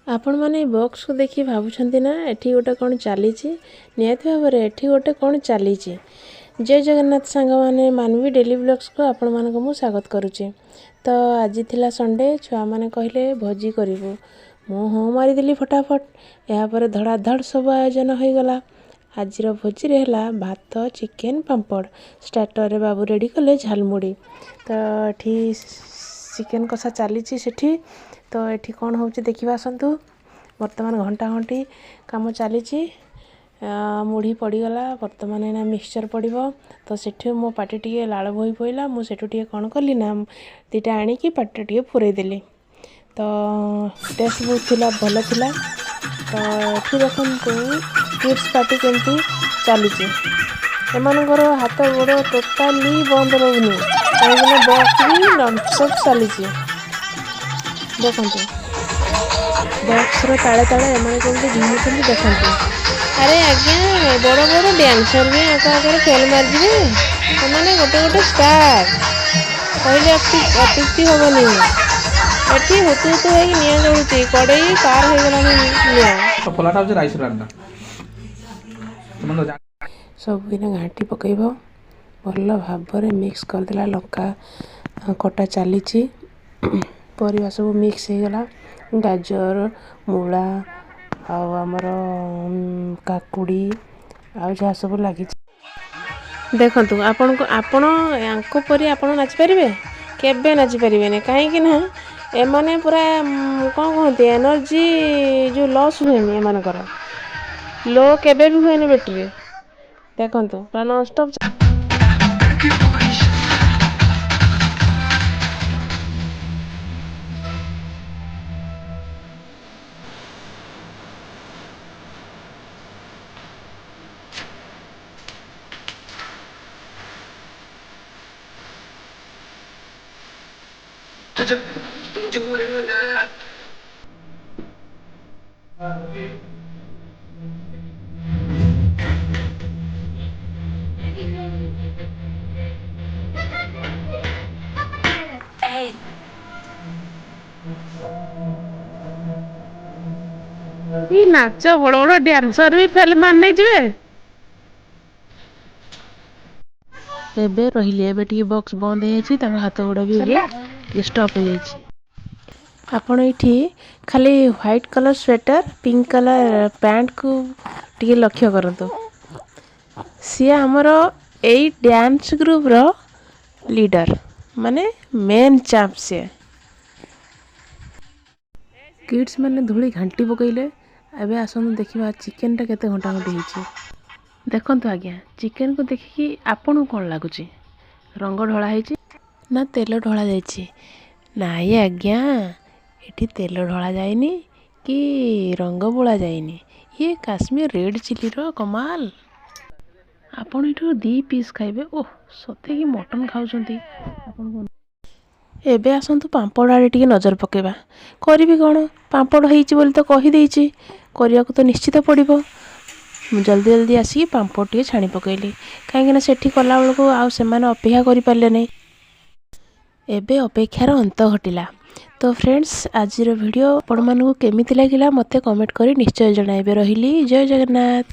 आपण माने बॉक्स को देखि भाबुछंती ना एठी गोटे कोन चलीची नियत भाबरे एठी गोटे कोन चलीची। जय जगन्नाथ सांग माने मानवी डेली ब्लॉग्स को आपण मानको मु स्वागत करूची। तो आज थिला संडे छुआ माने कहले भोजी करिवो मु हो मारी दिली फटाफट या पर धड़ा धड़ सब आयोजन होई गला। आजिर भोजी रे हला भात चिकेन पांपड़ स्टार्टर रे बाबू रेडी कले झालमुड़ी। तो एठी चिकेन कसा चलीची सेठी तो एठी कौन होची देखिबा आसंतु। वर्तमान घंटा घंटी काम चलीची मुढ़ी पड़गला वर्तमान ना मिक्सचर पड़ो। तो सेठी मो पाटी टे लाल बोही पड़ा मुझे सेठू टे कौन कली ना दीटा आनिकी पाटी टे फुरई देली। तो टेस्ट बहुत थिला भल थिला। तो एठी देखंतु किड्स पार्टी केमती चलीची एमानकर हाथ गोड़ टोटाली बंद रहुनी कहीं बॉक्स भी नॉनस्टॉप चलीची। देखो बॉक्स रो ताले ताले एमाने केमती घुमुछंती देखंतु। अरे आज्ञा बड़ बड़ डांसर भी आगे फेल मार दिए एमाने गोटे गोटे स्टार कहले अत्युक्ति हेनी। एठी हुतु हुतु है कि निया जळुची कड़ई पार हो गलानी निया तो फलाटा होचे राइस रांडा सब बिना घाटी पकईबो भल भाबरे मिक्स कर देला। लंका कटा चलीची परिवा सब मिक्स हो गला गाजर मूला आमर काकुड़ी आ जहाँ सब लगी। देखंतु आपण को आपण यांको परी आपण नाचि परिबे केबे नाचि परिबेने काहे ना एमाने पूरा कौन कहते एनर्जी जो लॉस हुएनी एमानकर लो केबे भी हुएनी बैटरी। देखंतु पूरा नॉन स्टॉप नाच बड़ बड़ डांसर भी फेल मान जिवे एबे रहिले एबे टी बॉक्स बंद है तार हाथ गोड़ भी स्टॉप हो जाइए। आपण एठी खाली white colour sweater pink colour pant को टी लक्ष्य करंतु। सी हमर एई डांस ग्रुप रो लीडर माने मेन चैंप से किड्स माने धूली घंटी पकईले। एबे आसनु देखिबा चिकेन टा केते घंटा घंटी हिची। देखंतु आज्ञा चिकेन को देखिकी आपन कोन लागुची रंग ढोला हिची ना तेल ढोला जाइची। नाई आज्ञा एठी तेल ढोला जाइनी कि रंग बोला जाइनी ये काश्मीर रेड चिली रो कमाल। आपन एठो 2 पीस खाइबे ओह सते कि मटन खाउछंती आपन। एबे आसंतु पांपड़ आड़े टिके नजर पकेबा करिबी कोन पांपड़ हेइची बोली तो कहि देइची करिया को तो निश्चित पड़िबो। जल्दी जल्दी आसी पांपड़ टिके छाणी पकेली कहीं सेठी कला बेल को आ सेमाने अपेक्षा करि पारले नै। एबे अपेक्षार अंत घटिला। तो फ्रेंड्स आज वीडियो आपण मानू केमिति लागिला मते कमेंट करी निश्चय जणाइबे। रहिली जय जगन्नाथ।